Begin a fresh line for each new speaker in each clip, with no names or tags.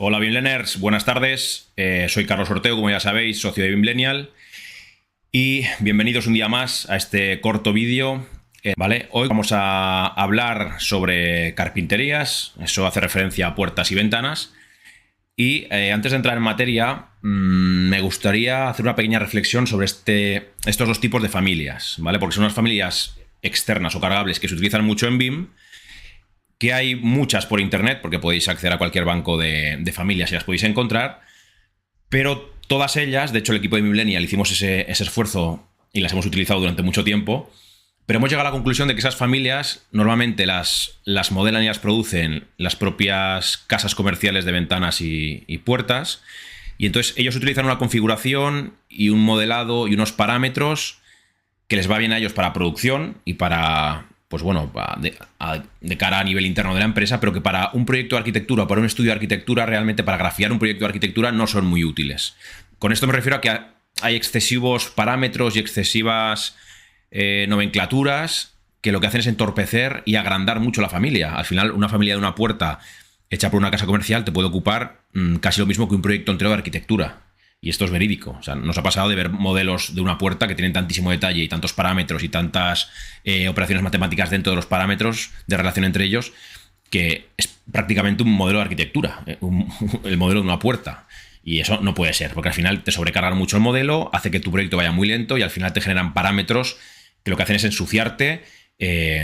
Hola Bimleners, buenas tardes. Soy Carlos Ortego, como ya sabéis, socio de Bimlenial. Y bienvenidos un día más a este corto vídeo. ¿Vale? Hoy vamos a hablar sobre carpinterías, eso hace referencia a puertas y ventanas. Y antes de entrar en materia, me gustaría hacer una pequeña reflexión sobre estos dos tipos de familias, ¿vale? Porque son unas familias externas o cargables que se utilizan mucho en BIM, que hay muchas por internet, porque podéis acceder a cualquier banco de familias y las podéis encontrar, pero todas ellas, de hecho el equipo de Millennial hicimos ese esfuerzo y las hemos utilizado durante mucho tiempo, pero hemos llegado a la conclusión de que esas familias normalmente las modelan y las producen las propias casas comerciales de ventanas y puertas, y entonces ellos utilizan una configuración y un modelado y unos parámetros que les va bien a ellos para producción y para, pues bueno, de cara a nivel interno de la empresa, pero que para un proyecto de arquitectura o para un estudio de arquitectura, realmente para grafiar un proyecto de arquitectura, no son muy útiles. Con esto me refiero a que hay excesivos parámetros y excesivas nomenclaturas que lo que hacen es entorpecer y agrandar mucho la familia. Al final, una familia de una puerta hecha por una casa comercial te puede ocupar casi lo mismo que un proyecto entero de arquitectura. Y esto es verídico. O sea, nos ha pasado de ver modelos de una puerta que tienen tantísimo detalle y tantos parámetros y tantas operaciones matemáticas dentro de los parámetros de relación entre ellos, que es prácticamente un modelo de arquitectura, el modelo de una puerta. Y eso no puede ser, porque al final te sobrecargan mucho el modelo, hace que tu proyecto vaya muy lento y al final te generan parámetros que lo que hacen es ensuciarte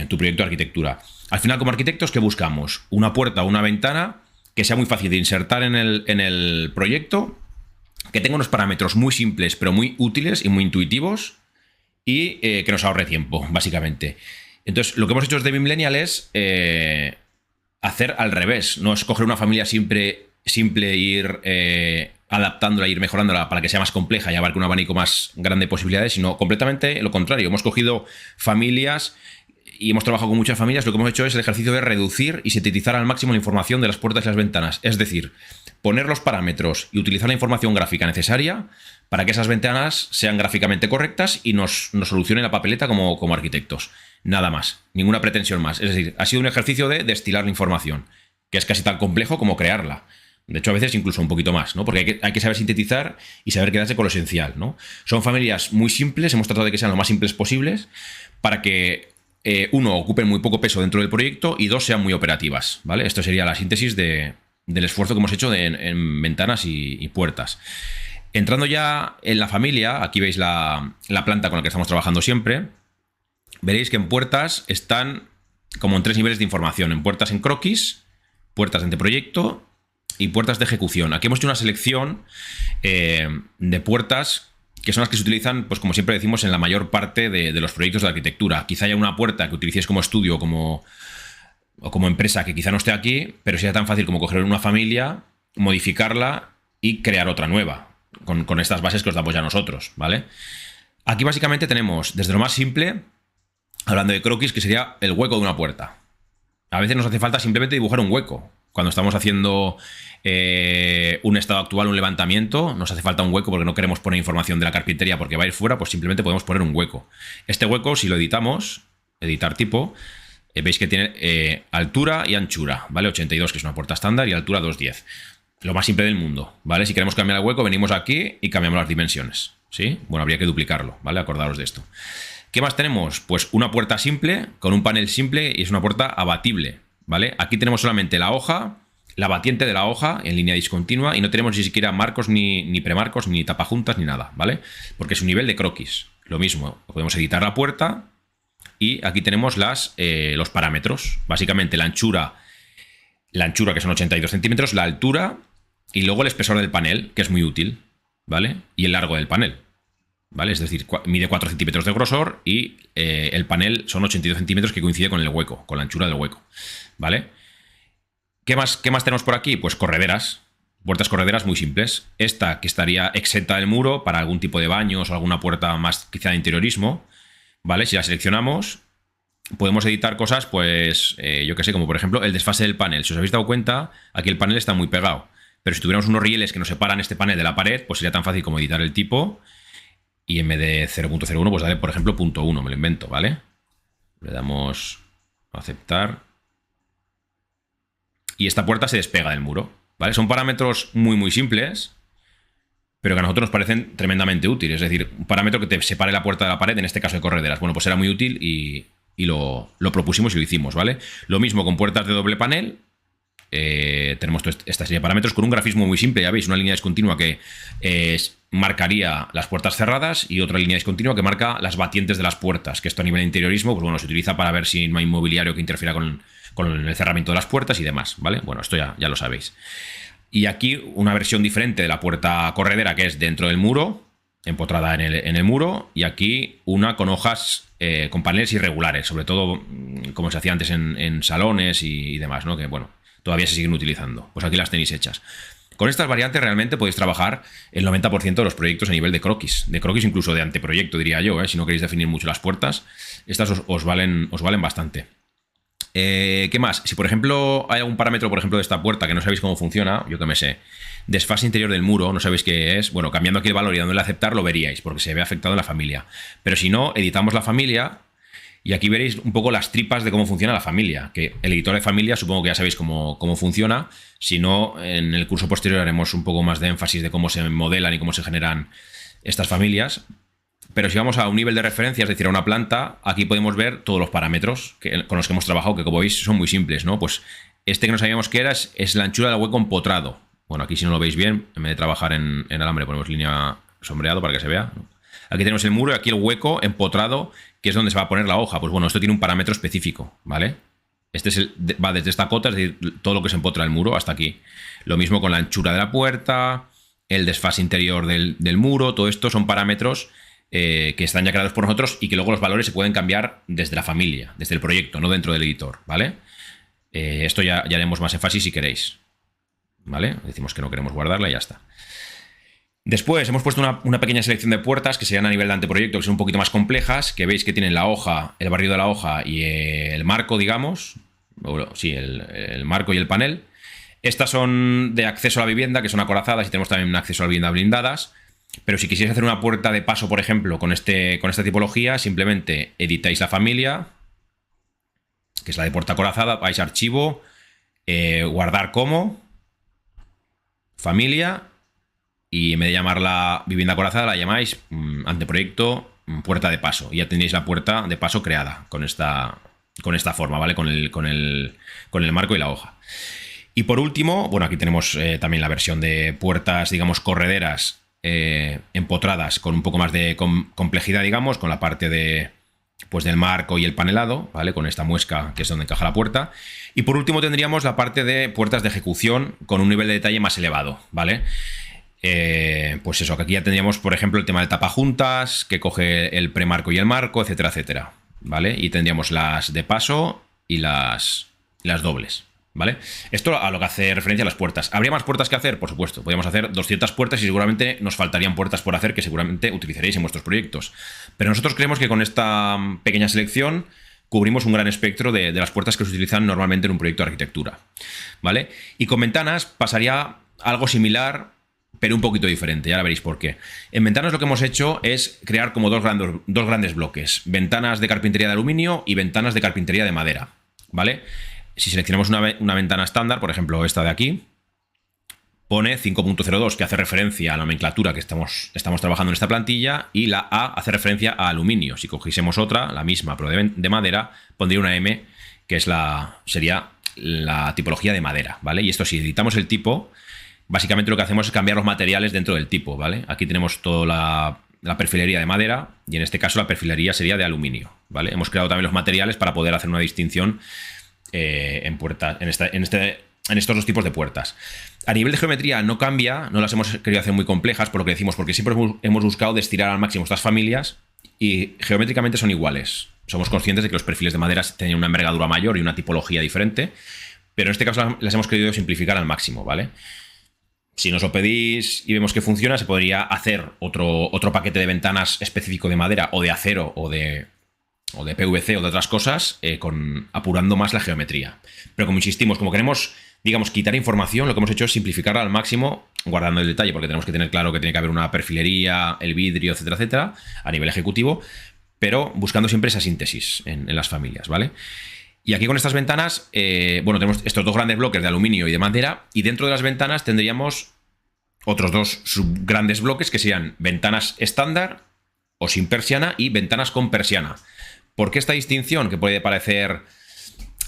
tu proyecto de arquitectura. Al final, como arquitectos, ¿qué buscamos? Una puerta o una ventana que sea muy fácil de insertar en el proyecto, que tenga unos parámetros muy simples pero muy útiles y muy intuitivos y que nos ahorre tiempo, básicamente. Entonces, lo que hemos hecho desde Bimlenial es hacer al revés, no es coger una familia simple e ir adaptándola, ir mejorándola para que sea más compleja y abarque un abanico más grande de posibilidades, sino completamente lo contrario. Hemos cogido familias y hemos trabajado con muchas familias. Lo que hemos hecho es el ejercicio de reducir y sintetizar al máximo la información de las puertas y las ventanas. Es decir, poner los parámetros y utilizar la información gráfica necesaria para que esas ventanas sean gráficamente correctas y nos solucionen la papeleta como arquitectos. Nada más, ninguna pretensión más. Es decir, ha sido un ejercicio de destilar la información, que es casi tan complejo como crearla. De hecho, a veces incluso un poquito más, ¿no? Porque hay que saber sintetizar y saber quedarse con lo esencial, ¿no? Son familias muy simples, hemos tratado de que sean lo más simples posibles para que, uno, ocupen muy poco peso dentro del proyecto y dos, sean muy operativas, ¿vale? Esto sería la síntesis del esfuerzo que hemos hecho en ventanas y puertas. Entrando ya en la familia, aquí veis la planta con la que estamos trabajando siempre, veréis que en puertas están como en tres niveles de información. En puertas en croquis, puertas de anteproyecto y puertas de ejecución. Aquí hemos hecho una selección de puertas que son las que se utilizan, pues como siempre decimos, en la mayor parte de los proyectos de arquitectura. Quizá haya una puerta que utilicéis como estudio o como empresa que quizá no esté aquí, pero sea tan fácil como coger una familia, modificarla y crear otra nueva, con estas bases que os damos ya nosotros, ¿vale? Aquí básicamente tenemos, desde lo más simple, hablando de croquis, que sería el hueco de una puerta. A veces nos hace falta simplemente dibujar un hueco. Cuando estamos haciendo un estado actual, un levantamiento, nos hace falta un hueco porque no queremos poner información de la carpintería porque va a ir fuera, pues simplemente podemos poner un hueco. Este hueco, si lo editamos, editar tipo, veis que tiene altura y anchura, ¿vale? 82, que es una puerta estándar, y altura 210. Lo más simple del mundo, ¿vale? Si queremos cambiar el hueco, venimos aquí y cambiamos las dimensiones, ¿sí? Bueno, habría que duplicarlo, ¿vale? Acordaros de esto. ¿Qué más tenemos? Pues una puerta simple, con un panel simple, y es una puerta abatible, ¿vale? Aquí tenemos solamente la hoja, la batiente de la hoja en línea discontinua y no tenemos ni siquiera marcos, ni premarcos, ni tapajuntas, ni nada, ¿vale? Porque es un nivel de croquis. Lo mismo, podemos editar la puerta y aquí tenemos los parámetros. Básicamente la anchura que son 82 centímetros, la altura y luego el espesor del panel, que es muy útil, ¿vale? Y el largo del panel, ¿vale? Es decir, mide 4 centímetros de grosor y el panel son 82 centímetros que coincide con el hueco, con la anchura del hueco, ¿vale? ¿Qué más tenemos por aquí? Pues correderas, puertas correderas muy simples. Esta que estaría exenta del muro para algún tipo de baños o alguna puerta más quizá de interiorismo, ¿vale? Si la seleccionamos, podemos editar cosas, pues yo qué sé, como por ejemplo el desfase del panel. Si os habéis dado cuenta, aquí el panel está muy pegado, pero si tuviéramos unos rieles que nos separan este panel de la pared, pues sería tan fácil como editar el tipo y en vez de 0.01, pues darle por ejemplo 0.1, me lo invento, ¿vale? Le damos a aceptar. Y esta puerta se despega del muro, ¿vale? Son parámetros muy simples, pero que a nosotros nos parecen tremendamente útiles. Es decir, un parámetro que te separe la puerta de la pared, en este caso de correderas. Bueno, pues era muy útil y lo propusimos y lo hicimos, ¿vale? Lo mismo con puertas de doble panel. Tenemos esta serie de parámetros con un grafismo muy simple, ya veis, una línea discontinua que marcaría las puertas cerradas y otra línea discontinua que marca las batientes de las puertas, que esto a nivel de interiorismo, pues bueno, se utiliza para ver si no hay mobiliario que interfiera con el cerramiento de las puertas y demás, ¿vale? Bueno, esto ya lo sabéis. Y aquí una versión diferente de la puerta corredera, que es dentro del muro, empotrada en el muro, y aquí una con hojas, con paneles irregulares, sobre todo como se hacía antes en salones y demás, ¿no? Que bueno, todavía se siguen utilizando. Pues aquí las tenéis hechas. Con estas variantes realmente podéis trabajar el 90% de los proyectos a nivel de croquis incluso de anteproyecto, diría yo, si no queréis definir mucho las puertas. Estas os valen bastante. ¿Qué más? Si por ejemplo hay algún parámetro, por ejemplo, de esta puerta que no sabéis cómo funciona, yo que me sé, desfase interior del muro, no sabéis qué es, bueno, cambiando aquí el valor y dándole a aceptar lo veríais, porque se ve afectado en la familia. Pero si no, editamos la familia y aquí veréis un poco las tripas de cómo funciona la familia, que el editor de familia supongo que ya sabéis cómo funciona. Si no, en el curso posterior haremos un poco más de énfasis de cómo se modelan y cómo se generan estas familias. Pero si vamos a un nivel de referencia, es decir, a una planta, aquí podemos ver todos los parámetros con los que hemos trabajado, que como veis son muy simples, ¿no? Pues este que no sabíamos qué era es la anchura del hueco empotrado. Bueno, aquí si no lo veis bien, en vez de trabajar en alambre, ponemos línea sombreado para que se vea. Aquí tenemos el muro y aquí el hueco empotrado, que es donde se va a poner la hoja. Pues bueno, esto tiene un parámetro específico, ¿vale? Este va desde esta cota, es decir, todo lo que se empotra el muro hasta aquí. Lo mismo con la anchura de la puerta, el desfase interior del muro, todo esto son parámetros que están ya creados por nosotros y que luego los valores se pueden cambiar desde la familia, desde el proyecto, no dentro del editor, ¿vale? Esto ya haremos más énfasis si queréis, ¿vale? Decimos que no queremos guardarla y ya está. Después hemos puesto una pequeña selección de puertas que serían a nivel de anteproyecto, que son un poquito más complejas, que veis que tienen la hoja, el barrido de la hoja y el marco, digamos. Sí, el marco y el panel. Estas son de acceso a la vivienda, que son acorazadas, y tenemos también un acceso a la vivienda blindadas. Pero si quisierais hacer una puerta de paso, por ejemplo, con esta tipología, simplemente editáis la familia, que es la de puerta acorazada, vais a archivo, guardar como, familia, y en vez de llamarla vivienda acorazada, la llamáis anteproyecto puerta de paso. Y ya tenéis la puerta de paso creada con esta forma, ¿vale? Con el marco y la hoja. Y por último, bueno, aquí tenemos también la versión de puertas, digamos, correderas empotradas con un poco más de complejidad, digamos, con la parte del marco y el panelado, ¿vale? Con esta muesca que es donde encaja la puerta. Y por último tendríamos la parte de puertas de ejecución con un nivel de detalle más elevado, ¿vale? Pues eso, que aquí ya tendríamos, por ejemplo, el tema del tapajuntas, que coge el premarco y el marco, etcétera, etcétera, ¿vale? Y tendríamos las de paso y las dobles, ¿vale? Esto a lo que hace referencia a las puertas. ¿Habría más puertas que hacer? Por supuesto. Podríamos hacer 200 puertas y seguramente nos faltarían puertas por hacer que seguramente utilizaréis en vuestros proyectos. Pero nosotros creemos que con esta pequeña selección cubrimos un gran espectro de las puertas que se utilizan normalmente en un proyecto de arquitectura, ¿vale? Y con ventanas pasaría algo similar, pero un poquito diferente, ya veréis por qué. En ventanas lo que hemos hecho es crear como dos grandes bloques. Ventanas de carpintería de aluminio y ventanas de carpintería de madera, ¿vale? Si seleccionamos una ventana estándar, por ejemplo esta de aquí, pone 5.02, que hace referencia a la nomenclatura que estamos trabajando en esta plantilla, y la A hace referencia a aluminio. Si cogiésemos otra, la misma, pero de madera, pondría una M, que sería la tipología de madera, ¿vale? Y esto, si editamos el tipo, básicamente lo que hacemos es cambiar los materiales dentro del tipo, ¿vale? Aquí tenemos toda la perfilería de madera y en este caso la perfilería sería de aluminio, ¿vale? Hemos creado también los materiales para poder hacer una distinción en puertas, en estos dos tipos de puertas. A nivel de geometría no cambia, no las hemos querido hacer muy complejas, por lo que decimos, porque siempre hemos buscado de estirar al máximo estas familias y geométricamente son iguales. Somos conscientes de que los perfiles de madera tienen una envergadura mayor y una tipología diferente, pero en este caso las hemos querido simplificar al máximo, ¿vale? Si nos lo pedís y vemos que funciona, se podría hacer otro paquete de ventanas específico de madera o de acero o de PVC o de otras cosas, apurando más la geometría. Pero como insistimos, como queremos, digamos, quitar información, lo que hemos hecho es simplificarla al máximo, guardando el detalle, porque tenemos que tener claro que tiene que haber una perfilería, el vidrio, etcétera, etcétera, a nivel ejecutivo, pero buscando siempre esa síntesis en las familias, ¿vale? Y aquí con estas ventanas, bueno, tenemos estos dos grandes bloques de aluminio y de madera, y dentro de las ventanas tendríamos otros dos grandes bloques que serían ventanas estándar o sin persiana y ventanas con persiana. ¿Por qué esta distinción que puede parecer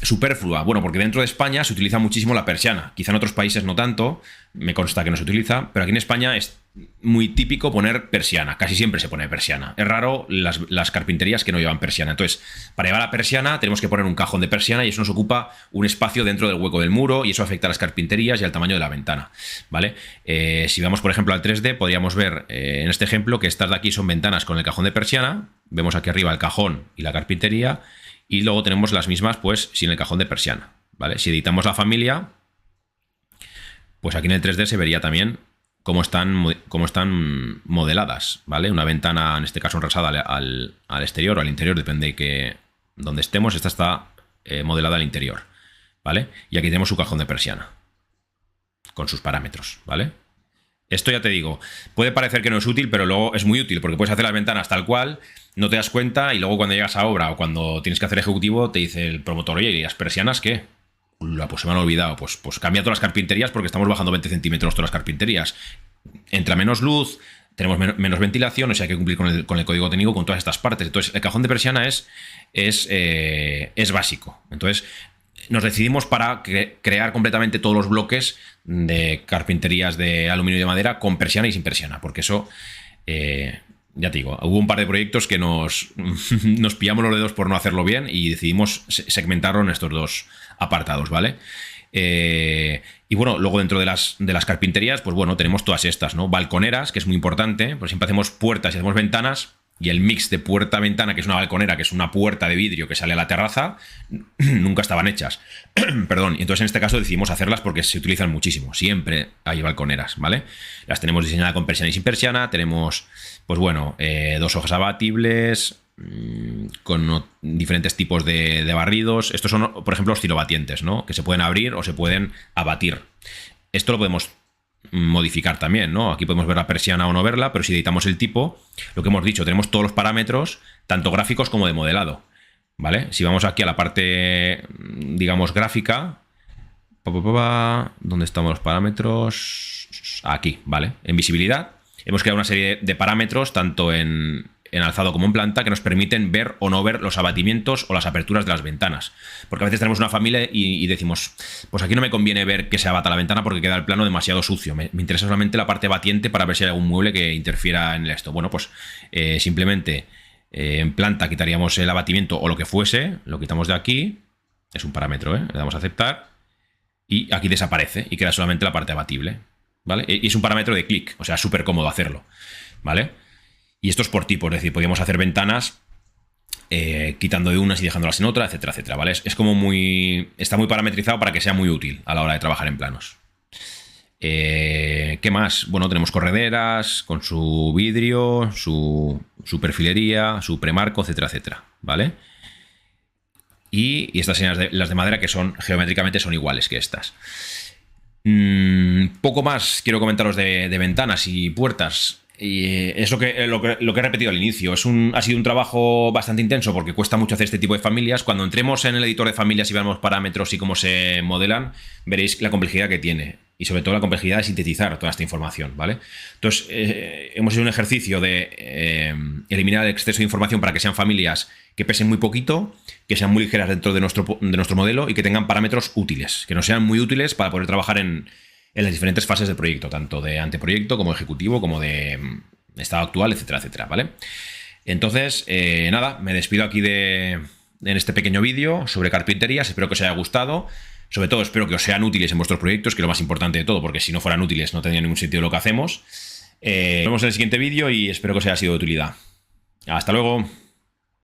superflua? Bueno, porque dentro de España se utiliza muchísimo la persiana. Quizá en otros países no tanto, me consta que no se utiliza, pero aquí en España es muy típico poner persiana. Casi siempre se pone persiana. Es raro las carpinterías que no llevan persiana. Entonces, para llevar la persiana tenemos que poner un cajón de persiana y eso nos ocupa un espacio dentro del hueco del muro y eso afecta a las carpinterías y al tamaño de la ventana, ¿vale? Si vamos, por ejemplo, al 3D, podríamos ver en este ejemplo que estas de aquí son ventanas con el cajón de persiana. Vemos aquí arriba el cajón y la carpintería. Y luego tenemos las mismas, pues, sin el cajón de persiana, ¿vale? Si editamos la familia, pues aquí en el 3D se vería también cómo están modeladas, ¿vale? Una ventana, en este caso, enrasada al exterior o al interior, depende de donde estemos. Esta está modelada al interior, ¿vale? Y aquí tenemos su cajón de persiana, con sus parámetros, ¿vale? Esto ya te digo, puede parecer que no es útil, pero luego es muy útil, porque puedes hacer las ventanas tal cual, no te das cuenta, y luego cuando llegas a obra o cuando tienes que hacer ejecutivo, te dice el promotor, oye, ¿y las persianas qué? Pues se me han olvidado, pues cambia todas las carpinterías porque estamos bajando 20 centímetros todas las carpinterías. Entra menos luz, tenemos menos ventilación, o sea, hay que cumplir con el código técnico con todas estas partes. Entonces, el cajón de persiana es básico. Entonces, nos decidimos para crear completamente todos los bloques de carpinterías de aluminio y de madera con persiana y sin persiana, porque eso, ya te digo, hubo un par de proyectos que nos pillamos los dedos por no hacerlo bien y decidimos segmentarlo en estos dos apartados, ¿vale? Y bueno, luego dentro de las carpinterías, pues bueno, tenemos todas estas, ¿no? Balconeras, que es muy importante, pues siempre hacemos puertas y hacemos ventanas. Y el mix de puerta-ventana, que es una balconera, que es una puerta de vidrio que sale a la terraza, nunca estaban hechas. Perdón, y entonces en este caso decidimos hacerlas porque se utilizan muchísimo. Siempre hay balconeras, ¿vale? Las tenemos diseñadas con persiana y sin persiana. Tenemos, pues bueno, dos hojas abatibles, con diferentes tipos de barridos. Estos son, por ejemplo, oscilobatientes, ¿no? Que se pueden abrir o se pueden abatir. Esto lo podemos modificar también, ¿no? Aquí podemos ver la persiana o no verla, pero si editamos el tipo, lo que hemos dicho, tenemos todos los parámetros, tanto gráficos como de modelado, ¿vale? Si vamos aquí a la parte, digamos, gráfica, ¿dónde estamos los parámetros? Aquí, ¿vale? En visibilidad, hemos creado una serie de parámetros, tanto en alzado como en planta, que nos permiten ver o no ver los abatimientos o las aperturas de las ventanas. Porque a veces tenemos una familia y decimos, pues aquí no me conviene ver que se abata la ventana porque queda el plano demasiado sucio. Me interesa solamente la parte batiente para ver si hay algún mueble que interfiera en esto. Bueno, pues simplemente en planta quitaríamos el abatimiento o lo que fuese, lo quitamos de aquí, es un parámetro, le damos a aceptar y aquí desaparece y queda solamente la parte abatible, ¿vale? Y es un parámetro de clic, o sea, es súper cómodo hacerlo, ¿vale? Y esto es por tipo, es decir, podríamos hacer ventanas quitando de unas y dejándolas en otra, etcétera, etcétera, ¿vale? Es como está muy parametrizado para que sea muy útil a la hora de trabajar en planos. ¿Qué más? Bueno, tenemos correderas con su vidrio, su perfilería, su premarco, etcétera, etcétera, ¿vale? Y estas las de madera que son geométricamente son iguales que estas. Poco más quiero comentaros de ventanas y puertas. Y es lo que he repetido al inicio. Ha sido un trabajo bastante intenso porque cuesta mucho hacer este tipo de familias. Cuando entremos en el editor de familias y veamos parámetros y cómo se modelan, veréis la complejidad que tiene. Y sobre todo la complejidad de sintetizar toda esta información, ¿vale? Entonces, hemos hecho un ejercicio de eliminar el exceso de información para que sean familias que pesen muy poquito, que sean muy ligeras dentro de nuestro modelo y que tengan parámetros útiles, que nos sean muy útiles para poder trabajar en las diferentes fases del proyecto, tanto de anteproyecto como ejecutivo, como de estado actual, etcétera, etcétera, ¿vale? Entonces, nada, me despido aquí en este pequeño vídeo sobre carpinterías. Espero que os haya gustado. Sobre todo, espero que os sean útiles en vuestros proyectos, que es lo más importante de todo, porque si no fueran útiles no tendría ningún sentido lo que hacemos. Nos vemos en el siguiente vídeo y espero que os haya sido de utilidad. ¡Hasta luego!